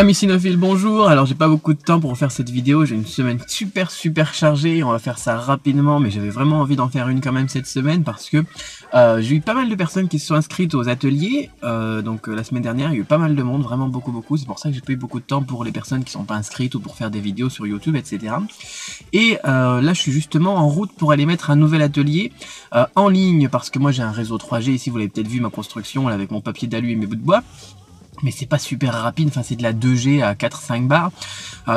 Amis cinophiles, bonjour. Alors j'ai pas beaucoup de temps pour faire cette vidéo, j'ai une semaine super chargée, on va faire ça rapidement, mais j'avais vraiment envie d'en faire une quand même cette semaine parce que j'ai eu pas mal de personnes qui se sont inscrites aux ateliers, la semaine dernière il y a eu pas mal de monde, vraiment beaucoup, c'est pour ça que j'ai pas eu beaucoup de temps pour les personnes qui sont pas inscrites ou pour faire des vidéos sur YouTube, etc. Et là je suis justement en route pour aller mettre un nouvel atelier en ligne parce que moi j'ai un réseau 3G ici, vous l'avez peut-être vu ma construction là, avec mon papier d'alu et mes bouts de bois. Mais c'est pas super rapide, enfin c'est de la 2G à 4-5 bars.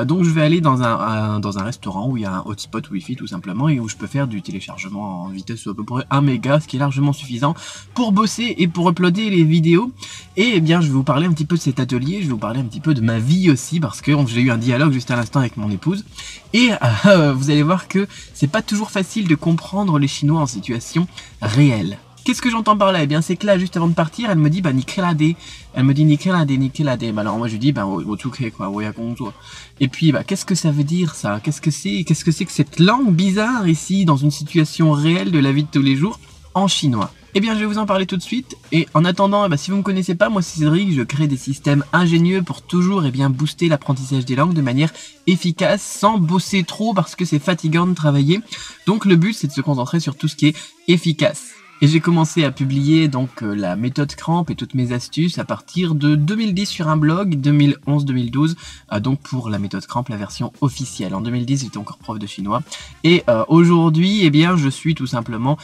Donc je vais aller dans un restaurant où il y a un hotspot Wi-Fi tout simplement et où je peux faire du téléchargement en vitesse à peu près 1 méga, ce qui est largement suffisant pour bosser et pour uploader les vidéos. Et eh bien je vais vous parler un petit peu de cet atelier, je vais vous parler un petit peu de ma vie aussi parce que j'ai eu un dialogue juste à l'instant avec mon épouse. Et vous allez voir que c'est pas toujours facile de comprendre les Chinois en situation réelle. Qu'est-ce que j'entends par là? Eh bien, c'est que là, juste avant de partir, elle me dit, Nikelade. Elle me dit, Nikelade. Bah, alors, moi, je lui dis, quoi, et puis, qu'est-ce que ça veut dire, ça? Qu'est-ce que c'est que cette langue bizarre ici, dans une situation réelle de la vie de tous les jours, en chinois? Eh bien, je vais vous en parler tout de suite. Et en attendant, si vous me connaissez pas, moi, c'est Cédric, je crée des systèmes ingénieux pour toujours, booster l'apprentissage des langues de manière efficace, sans bosser trop, parce que c'est fatigant de travailler. Donc, le but, c'est de se concentrer sur tout ce qui est efficace. Et j'ai commencé à publier donc la méthode Cramp et toutes mes astuces à partir de 2010 sur un blog, 2011-2012, donc pour la méthode Cramp, la version officielle. En 2010, j'étais encore prof de chinois. Et aujourd'hui, eh bien, je suis tout simplement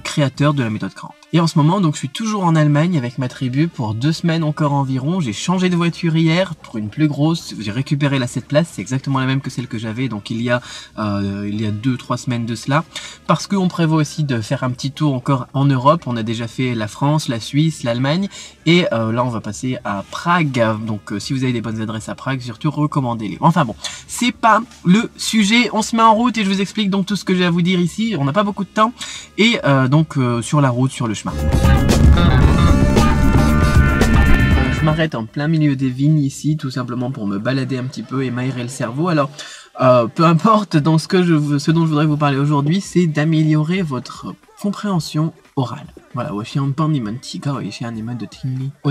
créateur de la méthode Cramp. Et en ce moment, donc, je suis toujours en Allemagne avec ma tribu pour 2 semaines encore environ. J'ai changé de voiture hier pour une plus grosse. J'ai récupéré la 7 places, c'est exactement la même que celle que j'avais. Donc il y a 2-3 semaines de cela. Parce qu'on prévoit aussi de faire un petit tour encore en Europe. On a déjà fait la France, la Suisse, l'Allemagne. Et là, on va passer à Prague. Donc si vous avez des bonnes adresses à Prague, surtout recommandez-les. Enfin bon, c'est pas le sujet. On se met en route et je vous explique donc tout ce que j'ai à vous dire ici. On n'a pas beaucoup de temps. Et sur la route, sur le chemin. Je m'arrête en plein milieu des vignes ici, tout simplement pour me balader un petit peu et m'aérer le cerveau. Alors, peu importe, dans ce dont je voudrais vous parler aujourd'hui, c'est d'améliorer votre compréhension orale. Voilà, au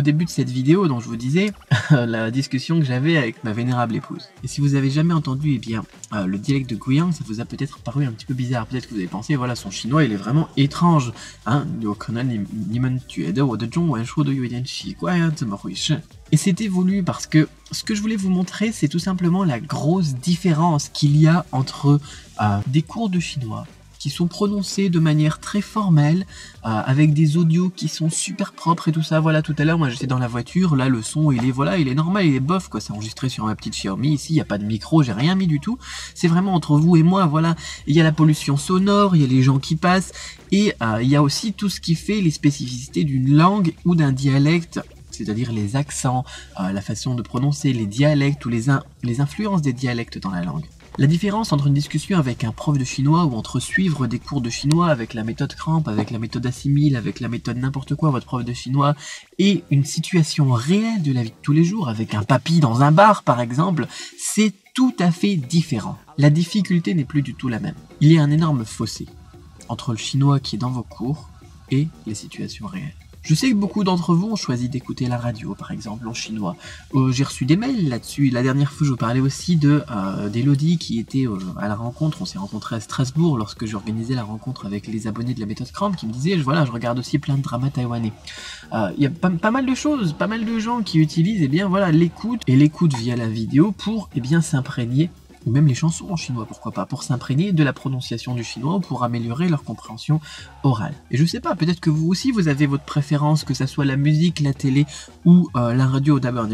début de cette vidéo dont je vous disais, la discussion que j'avais avec ma vénérable épouse. Et si vous avez jamais entendu, le dialecte de Guiyang, ça vous a peut-être paru un petit peu bizarre. Peut-être que vous avez pensé, voilà, son chinois, il est vraiment étrange. Hein, et c'était voulu parce que ce que je voulais vous montrer, c'est tout simplement la grosse différence qu'il y a entre des cours de chinois qui sont prononcés de manière très formelle, avec des audios qui sont super propres et tout ça. Voilà, tout à l'heure, moi j'étais dans la voiture, là le son il est normal, il est bof quoi, c'est enregistré sur ma petite Xiaomi, ici il n'y a pas de micro, j'ai rien mis du tout, c'est vraiment entre vous et moi, voilà. Il y a la pollution sonore, il y a les gens qui passent, et il y a aussi tout ce qui fait les spécificités d'une langue ou d'un dialecte, c'est-à-dire les accents, la façon de prononcer, les dialectes ou les influences des dialectes dans la langue. La différence entre une discussion avec un prof de chinois ou entre suivre des cours de chinois avec la méthode Cramp, avec la méthode Assimile, avec la méthode n'importe quoi, votre prof de chinois, et une situation réelle de la vie de tous les jours, avec un papy dans un bar par exemple, c'est tout à fait différent. La difficulté n'est plus du tout la même. Il y a un énorme fossé entre le chinois qui est dans vos cours et les situations réelles. Je sais que beaucoup d'entre vous ont choisi d'écouter la radio, par exemple, en chinois. J'ai reçu des mails là-dessus. La dernière fois, je vous parlais aussi d'Elodie qui était à la rencontre. On s'est rencontrés à Strasbourg lorsque j'organisais la rencontre avec les abonnés de la méthode Cramp qui me disaient, voilà, je regarde aussi plein de dramas taïwanais. Il y a pas mal de choses, pas mal de gens qui utilisent, l'écoute et l'écoute via la vidéo pour, s'imprégner, ou même les chansons en chinois, pourquoi pas, pour s'imprégner de la prononciation du chinois ou pour améliorer leur compréhension orale. Et je sais pas, peut-être que vous aussi vous avez votre préférence, que ça soit la musique, la télé ou la radio. D'abord,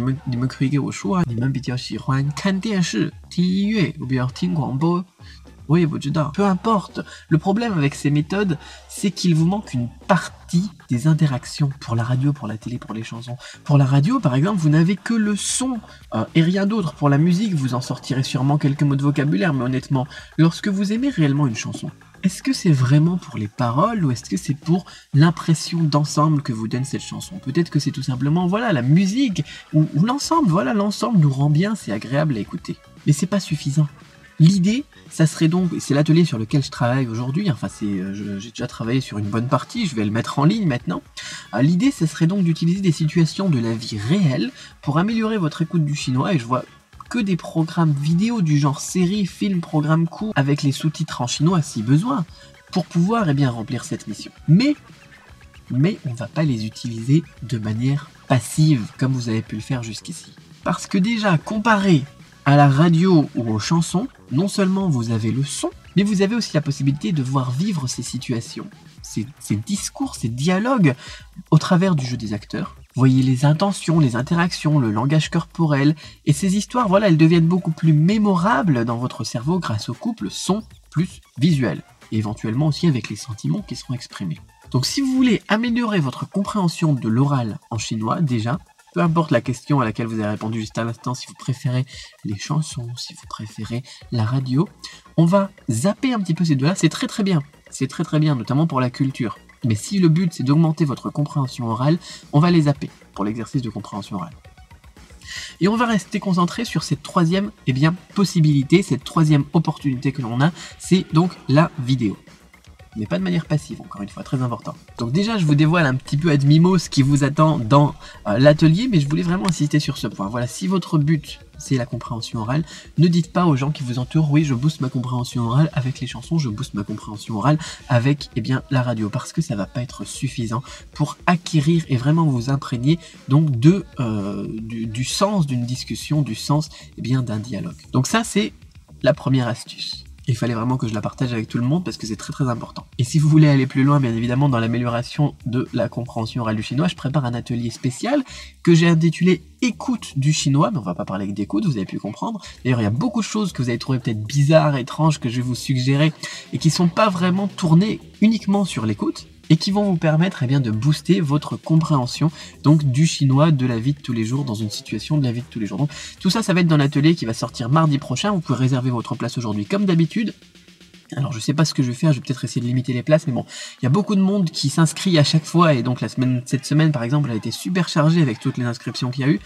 peu importe. Le problème avec ces méthodes, c'est qu'il vous manque une partie des interactions pour la radio, pour la télé, pour les chansons. Pour la radio, par exemple, vous n'avez que le son et rien d'autre. Pour la musique, vous en sortirez sûrement quelques mots de vocabulaire, mais honnêtement, lorsque vous aimez réellement une chanson, est-ce que c'est vraiment pour les paroles ou est-ce que c'est pour l'impression d'ensemble que vous donne cette chanson? Peut-être que c'est tout simplement, voilà, la musique ou l'ensemble, voilà, l'ensemble nous rend bien, c'est agréable à écouter. Mais c'est pas suffisant. L'idée, ça serait donc, c'est l'atelier sur lequel je travaille aujourd'hui, enfin j'ai déjà travaillé sur une bonne partie, je vais le mettre en ligne maintenant. L'idée, ça serait donc d'utiliser des situations de la vie réelle pour améliorer votre écoute du chinois, et je vois que des programmes vidéo du genre série, film, programme court, avec les sous-titres en chinois si besoin, pour pouvoir remplir cette mission. Mais on va pas les utiliser de manière passive, comme vous avez pu le faire jusqu'ici. Parce que déjà, comparé à la radio ou aux chansons, non seulement vous avez le son, mais vous avez aussi la possibilité de voir vivre ces situations, ces discours, ces dialogues, au travers du jeu des acteurs. Vous voyez les intentions, les interactions, le langage corporel, et ces histoires, voilà, elles deviennent beaucoup plus mémorables dans votre cerveau grâce au couple son plus visuel, et éventuellement aussi avec les sentiments qui seront exprimés. Donc si vous voulez améliorer votre compréhension de l'oral en chinois, déjà, peu importe la question à laquelle vous avez répondu juste à l'instant, si vous préférez les chansons, si vous préférez la radio, on va zapper un petit peu ces deux-là, c'est très bien, notamment pour la culture. Mais si le but c'est d'augmenter votre compréhension orale, on va les zapper pour l'exercice de compréhension orale. Et on va rester concentré sur cette troisième possibilité, cette troisième opportunité que l'on a, c'est donc la vidéo. Mais pas de manière passive, encore une fois, très important. Donc déjà, je vous dévoile un petit peu à demi-mot ce qui vous attend dans l'atelier, mais je voulais vraiment insister sur ce point. Voilà, si votre but, c'est la compréhension orale, ne dites pas aux gens qui vous entourent, oui, je booste ma compréhension orale avec les chansons, je booste ma compréhension orale avec, la radio, parce que ça va pas être suffisant pour acquérir et vraiment vous imprégner donc du sens d'une discussion, du sens, d'un dialogue. Donc ça, c'est la première astuce. Il fallait vraiment que je la partage avec tout le monde parce que c'est très important. Et si vous voulez aller plus loin, bien évidemment, dans l'amélioration de la compréhension orale du chinois, je prépare un atelier spécial que j'ai intitulé Écoute du chinois, mais on va pas parler que d'écoute, vous avez pu comprendre. D'ailleurs, il y a beaucoup de choses que vous avez trouvées peut-être bizarres, étranges, que je vais vous suggérer et qui sont pas vraiment tournées uniquement sur l'écoute, et qui vont vous permettre de booster votre compréhension donc du chinois de la vie de tous les jours, dans une situation de la vie de tous les jours. Donc tout ça, ça va être dans l'atelier qui va sortir mardi prochain. Vous pouvez réserver votre place aujourd'hui comme d'habitude. Alors je sais pas ce que je vais faire, je vais peut-être essayer de limiter les places, mais bon, il y a beaucoup de monde qui s'inscrit à chaque fois, et donc cette semaine par exemple, elle a été super chargée avec toutes les inscriptions qu'il y a eu.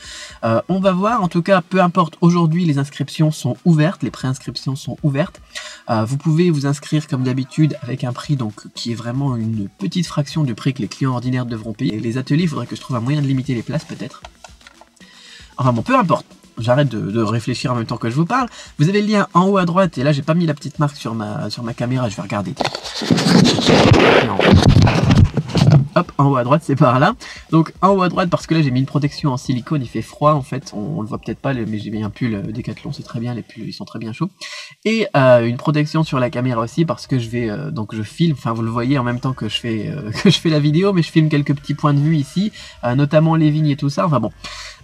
On va voir, en tout cas, peu importe, aujourd'hui les inscriptions sont ouvertes, les préinscriptions sont ouvertes. Vous pouvez vous inscrire comme d'habitude avec un prix donc qui est vraiment une petite fraction du prix que les clients ordinaires devront payer. Et les ateliers, il faudrait que je trouve un moyen de limiter les places peut-être. Enfin bon, peu importe. J'arrête de réfléchir en même temps que je vous parle. Vous avez le lien en haut à droite, et là j'ai pas mis la petite marque sur ma caméra, je vais regarder. Non. Hop, en haut à droite, c'est par là. Donc en haut à droite, parce que là j'ai mis une protection en silicone, il fait froid en fait, on le voit peut-être pas, mais j'ai mis un pull Décathlon, c'est très bien, les pulls ils sont très bien chauds. Et une protection sur la caméra aussi, parce que je vais donc je filme, enfin vous le voyez en même temps que je fais la vidéo, mais je filme quelques petits points de vue ici, notamment les vignes et tout ça, enfin bon.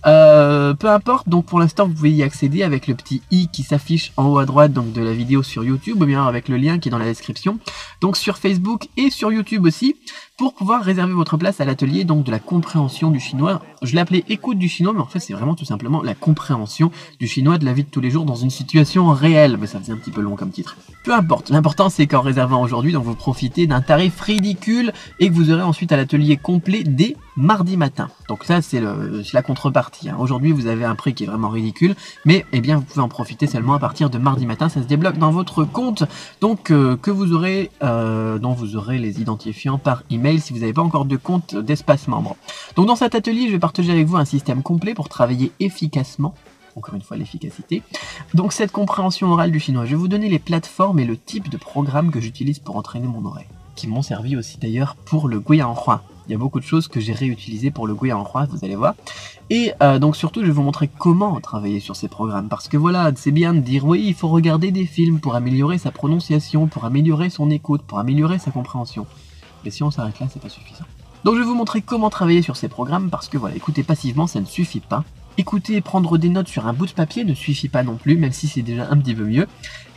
Peu importe, donc pour l'instant vous pouvez y accéder avec le petit i qui s'affiche en haut à droite donc de la vidéo sur YouTube, ou bien avec le lien qui est dans la description, donc sur Facebook et sur YouTube aussi, pour pouvoir réserver votre place à l'atelier donc de la compréhension du chinois. Je l'ai appelé écoute du chinois, mais en fait c'est vraiment tout simplement la compréhension du chinois de la vie de tous les jours dans une situation réelle, mais ça faisait un petit peu long comme titre. Peu importe, l'important c'est qu'en réservant aujourd'hui, donc vous profitez d'un tarif ridicule et que vous aurez ensuite à l'atelier complet dès mardi matin. Donc ça c'est la contrepartie, hein. Aujourd'hui vous avez un prix qui est vraiment ridicule, mais vous pouvez en profiter seulement à partir de mardi matin, ça se débloque dans votre compte, donc que vous aurez, dont vous aurez les identifiants par email si vous n'avez pas encore de compte d'espace membre. Donc dans cet atelier je vais partager avec vous un système complet pour travailler efficacement, encore une fois l'efficacité, donc cette compréhension orale du chinois. Je vais vous donner les plateformes et le type de programme que j'utilise pour entraîner mon oreille, qui m'ont servi aussi d'ailleurs pour le Guiyanhua. Il y a beaucoup de choses que j'ai réutilisées pour le Guiyanhua, vous allez voir. Et donc surtout, je vais vous montrer comment travailler sur ces programmes. Parce que voilà, c'est bien de dire, oui, il faut regarder des films pour améliorer sa prononciation, pour améliorer son écoute, pour améliorer sa compréhension. Mais si on s'arrête là, c'est pas suffisant. Donc je vais vous montrer comment travailler sur ces programmes, parce que voilà, écouter passivement, ça ne suffit pas. Écouter et prendre des notes sur un bout de papier ne suffit pas non plus, même si c'est déjà un petit peu mieux.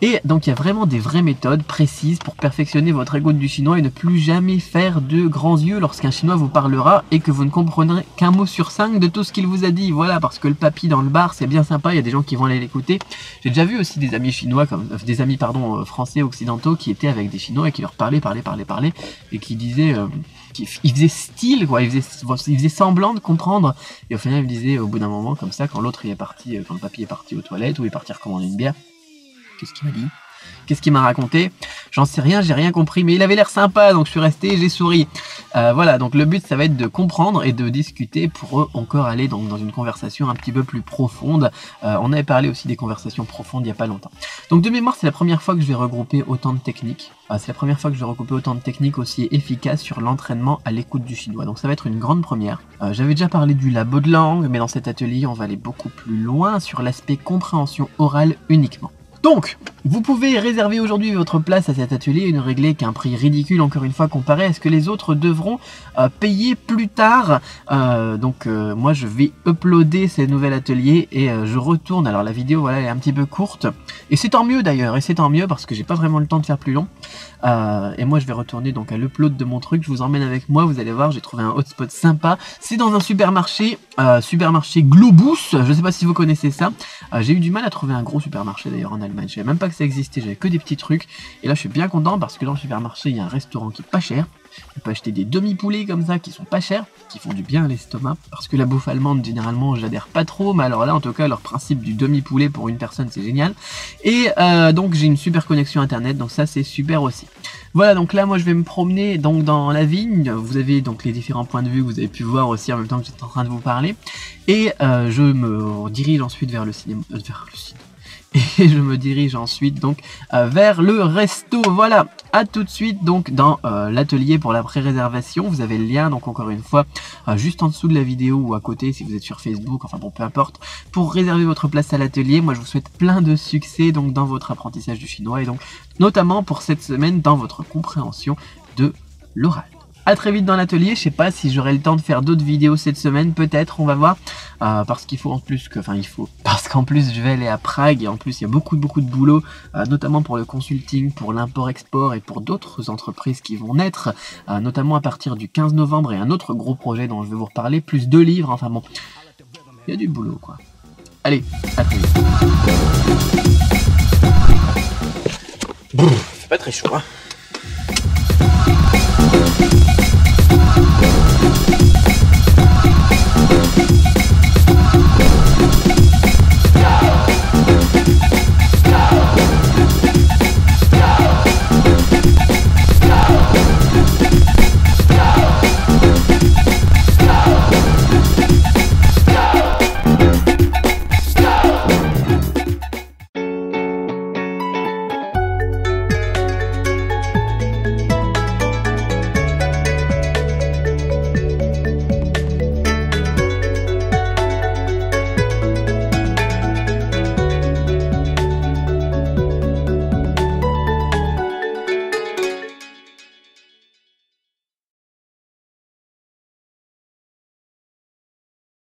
Et donc il y a vraiment des vraies méthodes précises pour perfectionner votre écoute du chinois et ne plus jamais faire de grands yeux lorsqu'un chinois vous parlera et que vous ne comprendrez qu'un mot sur 5 de tout ce qu'il vous a dit. Voilà, parce que le papy dans le bar c'est bien sympa, il y a des gens qui vont aller l'écouter. J'ai déjà vu aussi des amis chinois, des amis français occidentaux qui étaient avec des chinois et qui leur parlaient et qui disaient... il faisait style, quoi, il faisait semblant de comprendre, et au final il me disait au bout d'un moment comme ça, quand l'autre est parti, quand le papy est parti aux toilettes ou est parti recommander une bière, Qu'est-ce qu'il m'a dit? Qu'est-ce qu'il m'a raconté? J'en sais rien, j'ai rien compris, mais il avait l'air sympa, donc je suis resté, j'ai souri. Voilà, donc le but, ça va être de comprendre et de discuter pour encore aller donc, dans une conversation un petit peu plus profonde. On avait parlé aussi des conversations profondes il n'y a pas longtemps. Donc de mémoire, c'est la première fois que je vais regrouper autant de techniques. C'est la première fois que je vais regrouper autant de techniques aussi efficaces sur l'entraînement à l'écoute du chinois. Donc ça va être une grande première. J'avais déjà parlé du labo de langue, mais dans cet atelier, on va aller beaucoup plus loin sur l'aspect compréhension orale uniquement. Donc, vous pouvez réserver aujourd'hui votre place à cet atelier et ne régler qu'un prix ridicule, encore une fois, comparé à ce que les autres devront payer plus tard. Moi, je vais uploader ce nouvel atelier et je retourne. Alors, la vidéo, voilà, elle est un petit peu courte. Et c'est tant mieux d'ailleurs, et c'est tant mieux parce que j'ai pas vraiment le temps de faire plus long. Et moi, je vais retourner donc à l'upload de mon truc. Je vous emmène avec moi, vous allez voir, j'ai trouvé un hotspot sympa. C'est dans un supermarché, supermarché Globus. Je sais pas si vous connaissez ça. J'ai eu du mal à trouver un gros supermarché d'ailleurs en Allemagne. Je savais même pas que ça existait, j'avais que des petits trucs. Et là, je suis bien content parce que dans le supermarché, il y a un restaurant qui est pas cher. On peut acheter des demi-poulets comme ça qui sont pas chers, qui font du bien à l'estomac. Parce que la bouffe allemande, généralement, j'adhère pas trop. Mais alors là, en tout cas, leur principe du demi-poulet pour une personne, c'est génial. Et donc, j'ai une super connexion internet, donc ça, c'est super aussi. Voilà, donc là, moi, je vais me promener donc dans la vigne. Vous avez donc les différents points de vue que vous avez pu voir aussi en même temps que j'étais en train de vous parler. Et je me dirige ensuite vers le cinéma. Et je me dirige ensuite donc vers le resto. Voilà, à tout de suite donc dans l'atelier pour la pré-réservation. Vous avez le lien donc encore une fois juste en dessous de la vidéo ou à côté si vous êtes sur Facebook, enfin bon peu importe, pour réserver votre place à l'atelier. Moi je vous souhaite plein de succès donc dans votre apprentissage du chinois et donc notamment pour cette semaine dans votre compréhension de l'oral. A très vite dans l'atelier, je sais pas si j'aurai le temps de faire d'autres vidéos cette semaine, peut-être, on va voir, parce qu'il faut en plus parce qu'en plus je vais aller à Prague et en plus il y a beaucoup de boulot, notamment pour le consulting, pour l'import-export et pour d'autres entreprises qui vont naître, notamment à partir du 15 novembre et un autre gros projet dont je vais vous reparler, plus 2 livres, enfin bon, il y a du boulot quoi. Allez, à très vite. C'est pas très chaud hein.